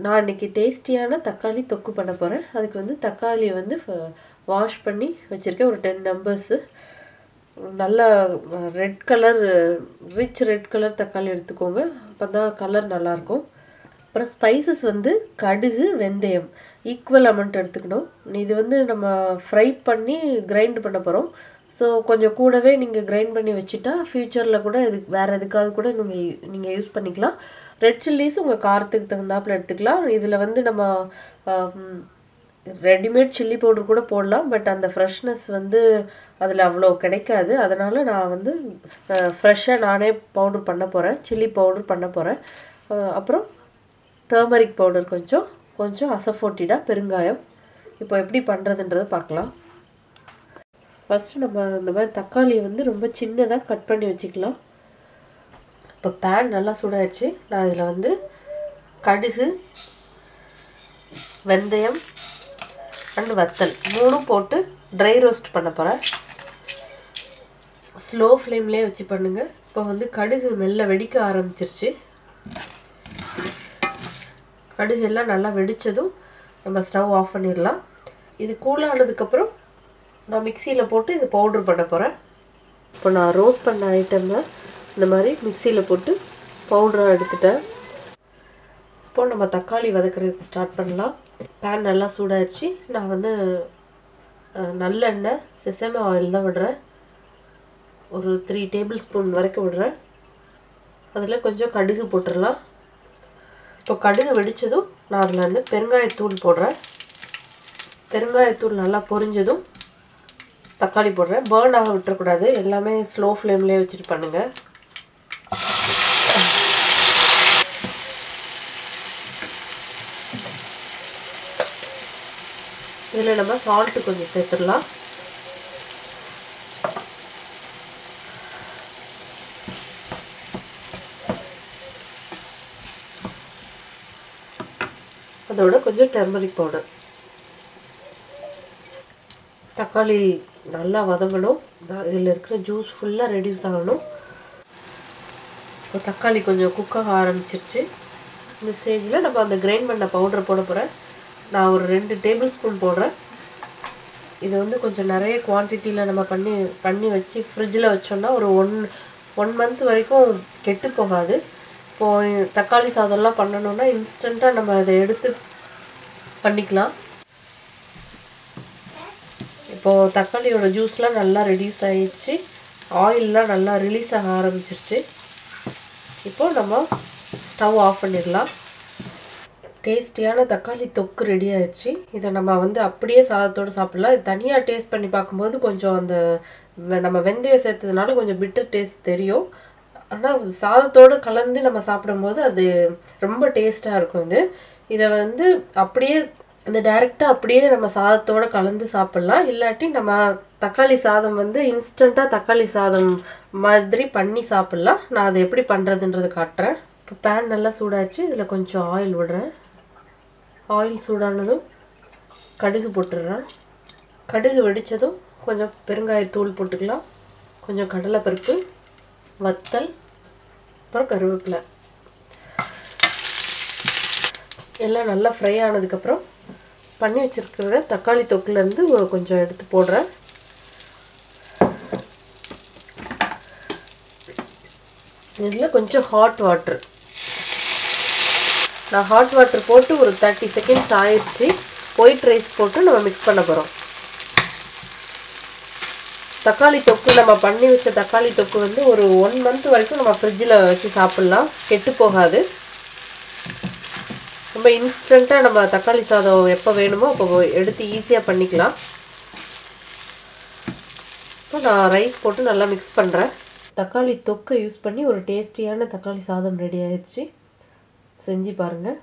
நான் இன்னைக்கு டேஸ்டியான தக்காளி தொக்கு பண்ண போகிறேன். அதுக்கு வந்து தக்காளியை வந்து வாஷ் பண்ணி வச்சுருக்கேன். ஒரு 10 நம்பர்ஸு. நல்லா red colour, rich red colour தக்காளி எடுத்துக்கோங்க. அப்போ தான் கலர் நல்லாயிருக்கும். அப்புறம் ஸ்பைசஸ் வந்து கடுகு, வெந்தயம் ஈக்குவல் அமௌண்ட் எடுத்துக்கணும். இது வந்து நம்ம ஃப்ரை பண்ணி கிரைண்ட் பண்ண போகிறோம். ஸோ கொஞ்சம் கூடவே நீங்கள் கிரைண்ட் பண்ணி வச்சுட்டா ஃப்யூச்சரில் கூட வேறு எதுக்காவது கூட நீங்கள் யூஸ் பண்ணிக்கலாம். ரெட் சில்லிஸ் உங்கள் காரத்துக்கு தகுந்தாப்பில் எடுத்துக்கலாம். இதில் வந்து நம்ம ரெடிமேட் சில்லி பவுடர் கூட போடலாம். பட் அந்த ஃப்ரெஷ்னஸ் வந்து அதில் அவ்வளோ கிடைக்காது. அதனால் நான் வந்து ஃப்ரெஷ்ஷாக நானே பவுடர் பண்ண போகிறேன். சில்லி பவுடர் பண்ண போகிறேன். அப்புறம் டர்மரிக் பவுடர் கொஞ்சம் அசஃபோட்டிடா பெருங்காயம். இப்போ எப்படி பண்ணுறதுன்றதை பார்க்கலாம். ஃபஸ்ட்டு நம்ம இந்த மாதிரி தக்காளியை வந்து ரொம்ப சின்னதாக கட் பண்ணி வச்சுக்கலாம். இப்போ பேன் நல்லா சூடாகிடுச்சு. நான் இதில் வந்து கடுகு, வெந்தயம் அண்ட் வத்தல் 3 போட்டு ட்ரை ரோஸ்ட் பண்ண போகிறேன். ஸ்லோ ஃப்ளேம்லேயே வச்சு பண்ணுங்கள். இப்போ வந்து கடுகு மெல்ல வெடிக்க ஆரம்பிச்சிருச்சு. கடுகு எல்லாம் நல்லா வெடித்ததும் நம்ம ஸ்டவ் ஆஃப் பண்ணிடலாம். இது கூலானதுக்கப்புறம் நான் மிக்சியில் போட்டு இது பவுட்ரு பண்ண போகிறேன். இப்போ நான் ரோஸ்ட் பண்ண ஐட்டம்னா இந்த மாதிரி மிக்சியில் போட்டு பவுடராக எடுத்துட்டேன். இப்போ நம்ம தக்காளி வதக்கிறதுக்கு ஸ்டார்ட் பண்ணலாம். பேன் நல்லா சூடாகிடுச்சு. நான் வந்து நல்லெண்ணெய், செசமி ஆயில் தான் விடுறேன். ஒரு 3 டேபிள் ஸ்பூன் வரைக்கும் விடுறேன். அதில் கொஞ்சம் கடுகு போட்டுடலாம். இப்போ கடுகு வெடித்ததும் நான் அதில் வந்து பெருங்காயத்தூள் போடுறேன். பெருங்காயத்தூள் நல்லா பொரிஞ்சதும் தக்காளி போடுறேன். பர்ன் ஆக விட்டுறக்கூடாது. எல்லாமே ஸ்லோ ஃப்ளேம்லேயே வச்சுட்டு பண்ணுங்கள். இதில் நம்ம சால்ட்டு கொஞ்சம் சேர்த்துடலாம். அதோட கொஞ்சம் டர்மரிக் பவுடர். தக்காளி நல்லா வதங்கணும். இதில் இருக்கிற ஜூஸ் ஃபுல்லாக ரெடியூஸ் ஆகணும். இப்போ தக்காளி கொஞ்சம் குக் ஆக ஆரம்பிச்சிருச்சு. இந்த ஸ்டேஜில் நம்ம அந்த கிரைண்ட் பண்ண பவுடரை போட போகிறேன். நான் ஒரு 2 டேபிள் ஸ்பூன் போடுறேன். இது வந்து கொஞ்சம் நிறைய குவான்டிட்டியில் நம்ம பண்ணி வச்சு ஃப்ரிட்ஜில் வச்சோன்னா ஒரு ஒன் மந்த் வரைக்கும் கெட்டு போகாது. இப்போது தக்காளி சாதம்லாம் பண்ணணுன்னா இன்ஸ்டண்ட்டாக நம்ம அதை எடுத்து பண்ணிக்கலாம். இப்போது தக்காளியோட ஜூஸ்லாம் நல்லா ரெடியூஸ் ஆகிடுச்சு. ஆயிலெலாம் நல்லா ரிலீஸ் ஆக ஆரம்பிச்சிருச்சு. இப்போது நம்ம ஸ்டவ் ஆஃப் பண்ணிடலாம். டேஸ்டியான தக்காளி தொக்கு ரெடி ஆகிடுச்சு. இதை நம்ம வந்து அப்படியே சாதத்தோடு சாப்பிட்லாம். இது தனியாக டேஸ்ட் பண்ணி பார்க்கும்போது கொஞ்சம் அந்த நம்ம வெந்தயம் சேர்த்ததுனால கொஞ்சம் பிட்டர் டேஸ்ட் தெரியும். ஆனால் சாதத்தோடு கலந்து நம்ம சாப்பிடும்போது அது ரொம்ப டேஸ்ட்டாக இருக்கும். இதை வந்து அப்படியே இந்த டைரெக்டாக அப்படியே நம்ம சாதத்தோடு கலந்து சாப்பிட்லாம். இல்லாட்டி நம்ம தக்காளி சாதம் வந்து இன்ஸ்டண்ட்டாக தக்காளி சாதம் மாதிரி பண்ணி சாப்பிட்லாம். நான் அதை எப்படி பண்ணுறதுன்றது காட்டுறேன். இப்போ பேன் நல்லா சூடாச்சு. இதில் கொஞ்சம் ஆயில் விடுறேன். ஆயில் சூடானதும் கடுகு போட்டுடுறேன். கடுகு வெடித்ததும் கொஞ்சம் பெருங்காயத்தூள் போட்டுக்கலாம். கொஞ்சம் கடலைப்பருப்பு, வத்தல், அப்புறம் கருவேப்பிலை எல்லாம் நல்லா ஃப்ரை ஆனதுக்கப்புறம் பண்ணி வச்சுருக்கிற தக்காளி தொக்குலேருந்து கொஞ்சம் எடுத்து போடுறேன். இதில் கொஞ்சம் ஹாட் வாட்டர். நான் ஹாட் வாட்டர் போட்டு ஒரு 30 செகண்ட்ஸ் ஆயிடுச்சு. ஒயிட் ரைஸ் போட்டு நம்ம மிக்ஸ் பண்ண போகிறோம். தக்காளி தொக்கு நம்ம பண்ணி வச்ச தக்காளி தொக்கு வந்து ஒரு 1 மந்த் வரைக்கும் நம்ம ஃப்ரிட்ஜில் வச்சு சாப்பிட்லாம். கெட்டு போகாது. ரொம்ப இன்ஸ்டண்ட்டாக நம்ம தக்காளி சாதம் எப்போ வேணுமோ அப்போ எடுத்து ஈஸியாக பண்ணிக்கலாம். இப்போ நான் ரைஸ் போட்டு நல்லா மிக்ஸ் பண்ணுறேன். தக்காளி தொக்கை யூஸ் பண்ணி ஒரு டேஸ்டியான தக்காளி சாதம் ரெடி ஆயிடுச்சு. செஞ்சு பாருங்கள்.